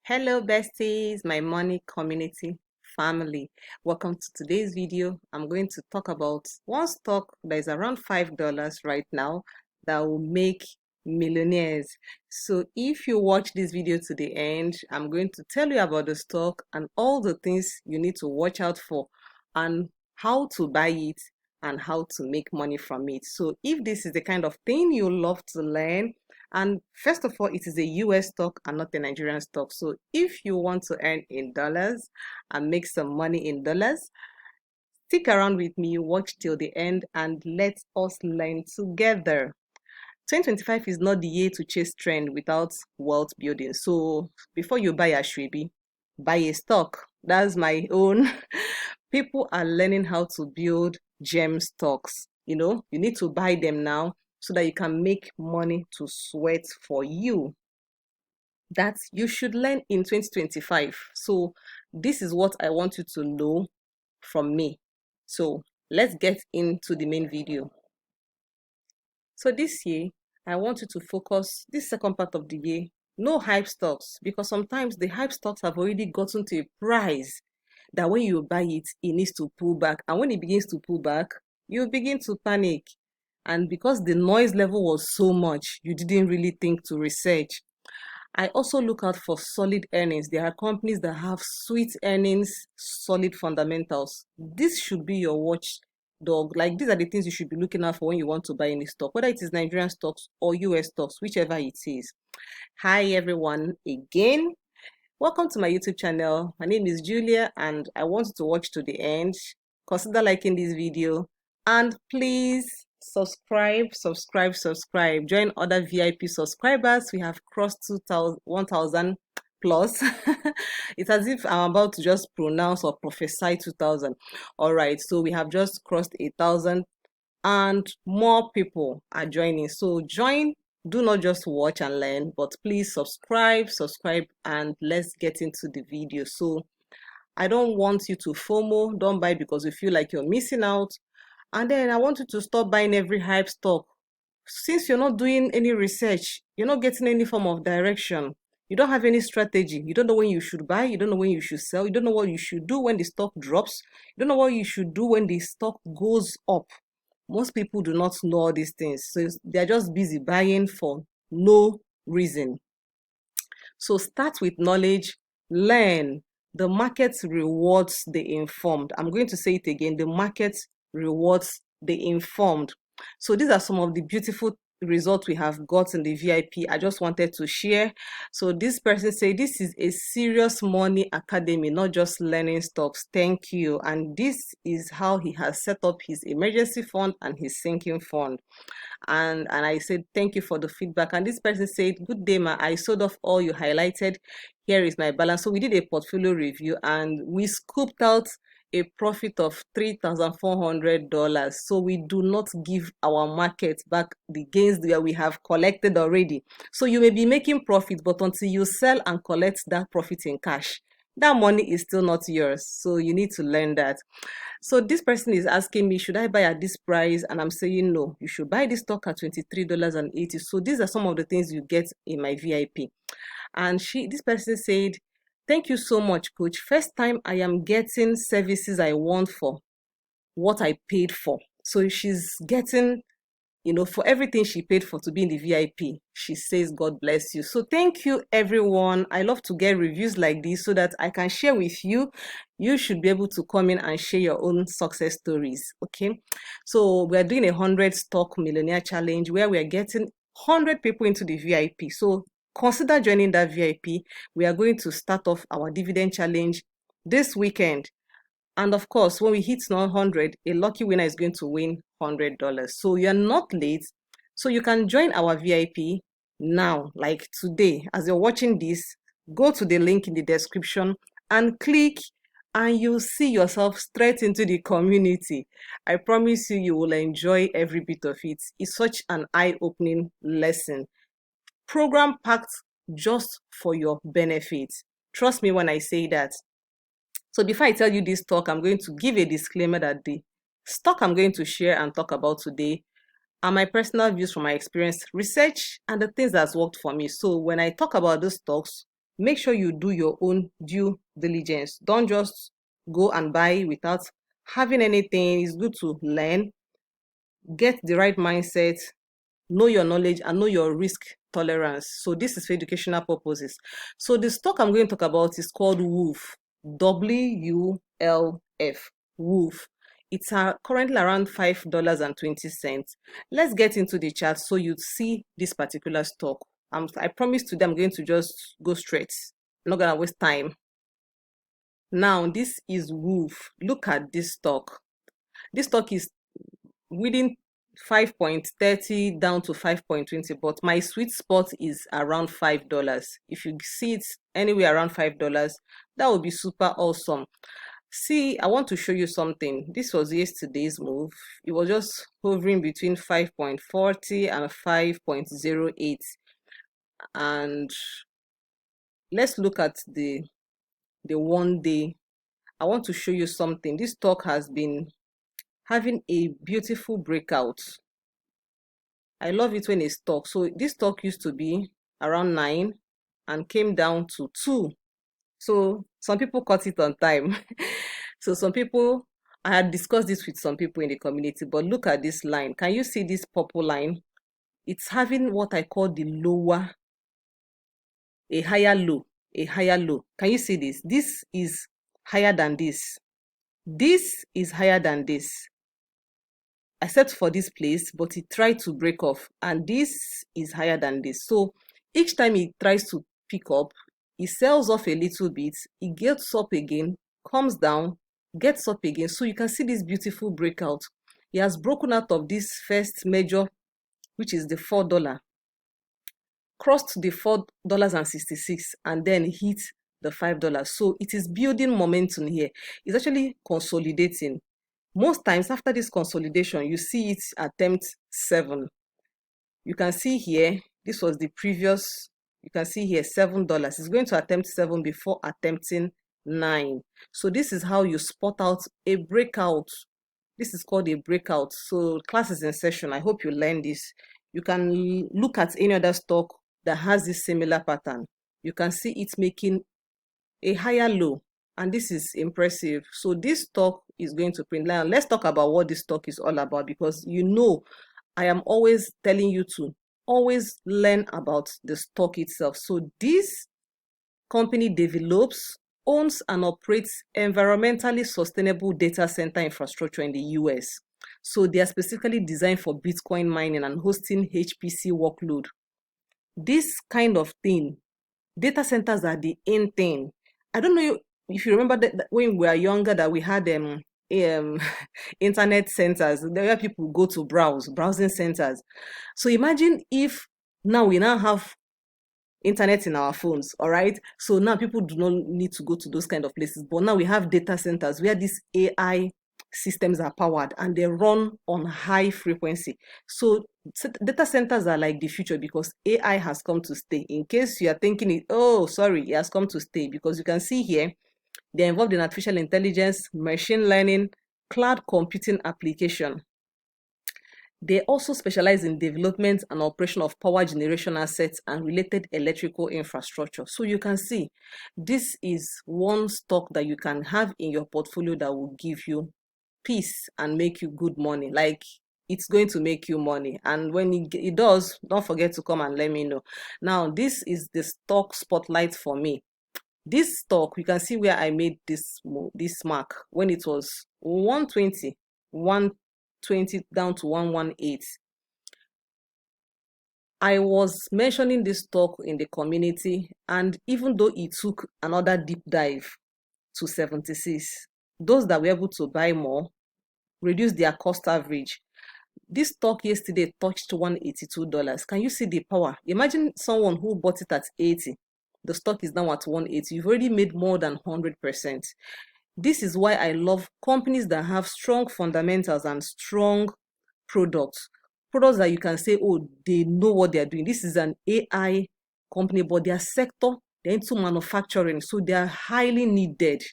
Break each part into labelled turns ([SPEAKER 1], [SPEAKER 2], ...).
[SPEAKER 1] Hello besties, my money community family. Welcome to today's video. I'm going to talk about one stock that is around $5 right now that will make millionaires. So if you watch this video to the end, I'm going to tell you about the stock and all the things you need to watch out for and how to buy it and how to make money from it. So if this is the kind of thing you love to learn, and first of all, it is a US stock and not a Nigerian stock. So if you want to earn in dollars and make some money in dollars, stick around with me, watch till the end, and let us learn together. 2025 is not the year to chase trend without wealth building. So before you buy a shwebi, buy a stock. That's my own. People are learning how to build gem stocks. You need to buy them now so that you can make money to sweat for you. That you should learn in 2025. So this is what I want you to know from me. So let's get into the main video. So this year, I want you to focus this second part of the year, no hype stocks, because sometimes the hype stocks have already gotten to a price that when you buy it, it needs to pull back. And when it begins to pull back, you begin to panic. And because the noise level was so much, you didn't really think to research. I also look out for solid earnings. There are companies that have sweet earnings, solid fundamentals. This should be your watch dog. Like, these are the things you should be looking out for when you want to buy any stock, whether it is Nigerian stocks or US stocks, whichever it is. Hi everyone again. Welcome to my YouTube channel. My name is Julia and I want you to watch to the end. Consider liking this video and please subscribe. Join other VIP subscribers. We have crossed 1,000 plus. It's as if I'm about to just pronounce or prophesy 2,000. All right, so we have just crossed 1,000 and more people are joining. So join. Do not just watch and learn, but please subscribe, and let's get into the video. So I don't want you to FOMO. Don't buy because you feel like you're missing out. And then I want you to stop buying every hype stock. Since you're not doing any research, you're not getting any form of direction, you don't have any strategy, you don't know when you should buy, you don't know when you should sell, you don't know what you should do when the stock drops, you don't know what you should do when the stock goes up. Most people do not know all these things. So they're just busy buying for no reason. So start with knowledge, learn. The market rewards the informed. I'm going to say it again. The market rewards the informed. So these are some of the beautiful results we have got in the VIP. I just wanted to share. So this person said this is a serious money academy, not just learning stocks. Thank you. And this is how he has set up his emergency fund and his sinking fund. And I said thank you for the feedback. And this person said, good day ma, I sold off all you highlighted. Here is my balance. So we did a portfolio review and we scooped out a profit of $3,400. So we do not give our market back the gains that we have collected already. So you may be making profit, but until you sell and collect that profit in cash, that money is still not yours. So you need to learn that. So this person is asking me, should I buy at this price? And I'm saying no, you should buy this stock at $23.80. So these are some of the things you get in my VIP. And this person said, thank you so much, coach. First time I am getting services I want for what I paid for. So she's getting, for everything she paid for to be in the VIP. She says, God bless you. So thank you, everyone. I love to get reviews like this so that I can share with you. You should be able to come in and share your own success stories. Okay. So we're doing 100 stock millionaire challenge where we're getting 100 people into the VIP. So consider joining that VIP. We are going to start off our dividend challenge this weekend. And of course, when we hit 100, a lucky winner is going to win $100. So you're not late. So you can join our VIP now, like today. As you're watching this, go to the link in the description and click, and you'll see yourself straight into the community. I promise you, you will enjoy every bit of it. It's such an eye-opening lesson. Program packed just for your benefit. Trust me when I say that. So before I tell you this talk, I'm going to give a disclaimer that the stock I'm going to share and talk about today are my personal views from my experience, research, and the things that's worked for me. So when I talk about these stocks, make sure you do your own due diligence. Don't just go and buy without having anything. It's good to learn, get the right mindset, know your knowledge, and know your risk tolerance. So this is for educational purposes. So the stock I'm going to talk about is called WULF, WULF, WULF. It's currently around $5.20. Let's get into the chart so you see this particular stock. I promise today I'm going to just go straight. I'm not gonna waste time. Now this is WULF. Look at this stock. This stock is within 5.30 down to 5.20, but my sweet spot is around $5. If you see it anywhere around $5, that would be super awesome. See, I want to show you something. This was yesterday's move. It was just hovering between 5.40 and 5.08. And let's look at the 1 day. I want to show you something. This stock has been having a beautiful breakout. I love it when it's stock. So this stock used to be around 9 and came down to 2. So some people caught it on time. So some people, I had discussed this with some people in the community, but look at this line. Can you see this purple line? It's having what I call the lower, a higher low, a higher low. Can you see this? This is higher than this. This is higher than this, except for this place, but it tried to break off, and this is higher than this. So each time it tries to pick up, it sells off a little bit, it gets up again, comes down, gets up again. So you can see this beautiful breakout. It has broken out of this first major, which is the $4, crossed the $4.66, and then hit the $5. So it is building momentum here. It's actually consolidating. Most times after this consolidation, you see it attempt 7. You can see here, this was the previous, you can see here $7. It's going to attempt 7 before attempting 9. So this is how you spot out a breakout. This is called a breakout. So class is in session. I hope you learn this. You can look at any other stock that has this similar pattern. You can see it making a higher low, and this is impressive. So this stock is going to print. Now let's talk about what this stock is all about, because you know I am always telling you to always learn about the stock itself. So this company develops, owns, and operates environmentally sustainable data center infrastructure in the US. So they are specifically designed for Bitcoin mining and hosting HPC workload. This kind of thing, data centers are the in thing. I don't know if you remember that when we were younger, that we had internet centers where people go to browsing centers. So imagine if now we now have internet in our phones, all right? So now people do not need to go to those kind of places, but now we have data centers where these AI systems are powered and they run on high frequency. So data centers are like the future, because AI has come to stay. In case you are thinking it, oh sorry, it has come to stay, because you can see here they're involved in artificial intelligence, machine learning, cloud computing application. They also specialize in development and operation of power generation assets and related electrical infrastructure. So you can see this is one stock that you can have in your portfolio that will give you peace and make you good money. Like, it's going to make you money, and when it does, don't forget to come and let me know. Now this is the stock spotlight for me. This stock, you can see where I made this mark when it was 120 down to 118. I was mentioning this stock in the community, and even though it took another deep dive to 76, those that were able to buy more reduced their cost average. This stock yesterday touched $182. Can you see the power? Imagine someone who bought it at 80. The stock is now at 180. You've already made more than 100%. This is why I love companies that have strong fundamentals and strong products. Products that you can say, oh, they know what they're doing. This is an AI company, but their sector, they're into manufacturing, so they are highly needed.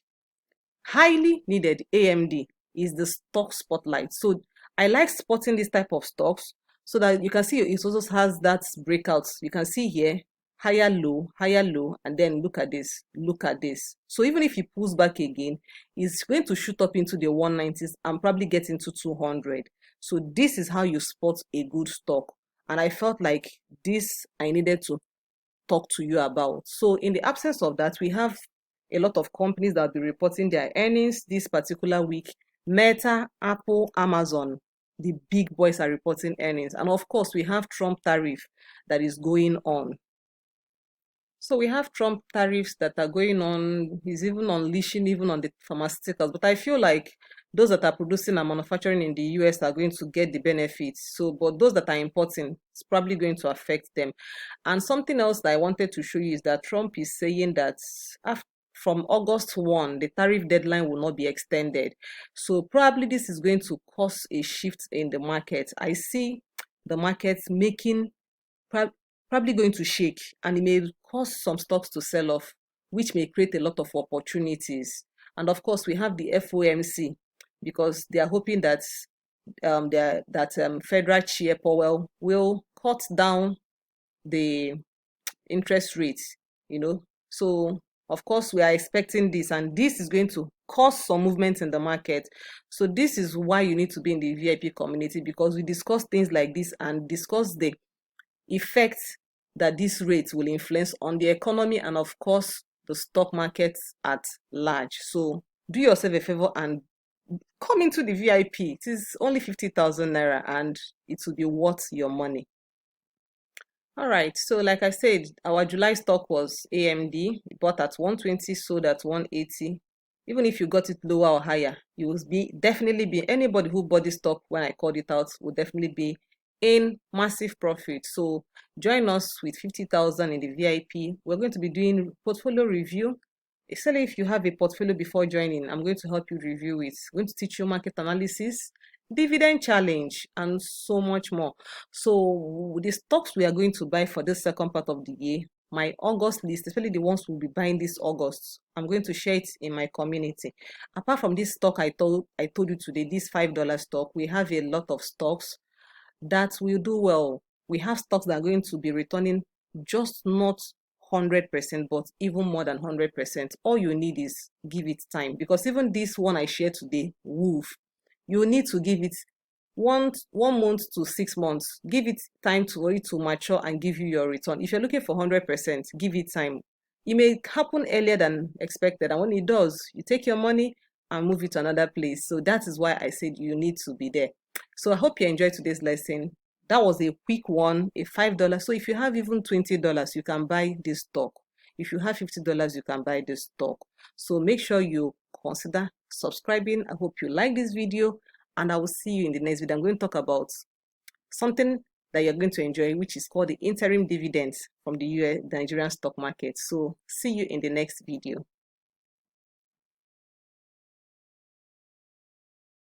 [SPEAKER 1] Highly needed. AMD is the stock spotlight. So I like spotting this type of stocks so that you can see it also has that breakouts. You can see here higher low, and then look at this, look at this. So even if he pulls back again, it's going to shoot up into the 190s and probably get into 200. So this is how you spot a good stock. And I felt like this I needed to talk to you about. So in the absence of that, we have a lot of companies that will be reporting their earnings this particular week. Meta, Apple, Amazon, the big boys are reporting earnings. And of course, we have Trump tariff that is going on. So we have Trump tariffs that are going on. He's even unleashing even on the pharmaceuticals. But I feel like those that are producing and manufacturing in the US are going to get the benefits. So, but those that are importing, it's probably going to affect them. And something else that I wanted to show you is that Trump is saying that from August 1, the tariff deadline will not be extended. So probably this is going to cause a shift in the market. I see the market making probably going to shake, and it may cause some stocks to sell off, which may create a lot of opportunities. And of course, we have the FOMC, because they are hoping that Federal Chair Powell will cut down the interest rates. So of course we are expecting this, and this is going to cause some movement in the market. So this is why you need to be in the VIP community, because we discuss things like this and discuss the effects that these rates will influence on the economy and of course the stock markets at large. So do yourself a favor and come into the VIP. It is only 50,000 naira and it will be worth your money. All right, so like I said, our July stock was AMD. We bought at 120, sold at 180. Even if you got it lower or higher, you will definitely be, anybody who bought this stock when I called it out will definitely be in massive profit. So join us with 50,000 in the VIP. We're going to be doing portfolio review. Especially if you have a portfolio before joining, I'm going to help you review it. I'm going to teach you market analysis, dividend challenge, and so much more. So the stocks we are going to buy for this second part of the year, my August list, especially the ones we'll be buying this August, I'm going to share it in my community. Apart from this stock I told you today, this $5 stock, we have a lot of stocks that will do well. We have stocks that are going to be returning just not 100%, but even more than 100%. All you need is give it time, because even this one I shared today, Wolf, you need to give it 1 month to 6 months. Give it time for it to mature and give you your return. If you're looking for 100%, give it time. It may happen earlier than expected, and when it does, you take your money and move it to another place. So that is why I said you need to be there. So I hope you enjoyed today's lesson. That was a quick one, a $5. So if you have even $20, you can buy this stock. If you have $50, you can buy this stock. So make sure you consider subscribing. I hope you like this video, and I will see you in the next video. I'm going to talk about something that you're going to enjoy, which is called the interim dividends from the Nigerian stock market. So see you in the next video.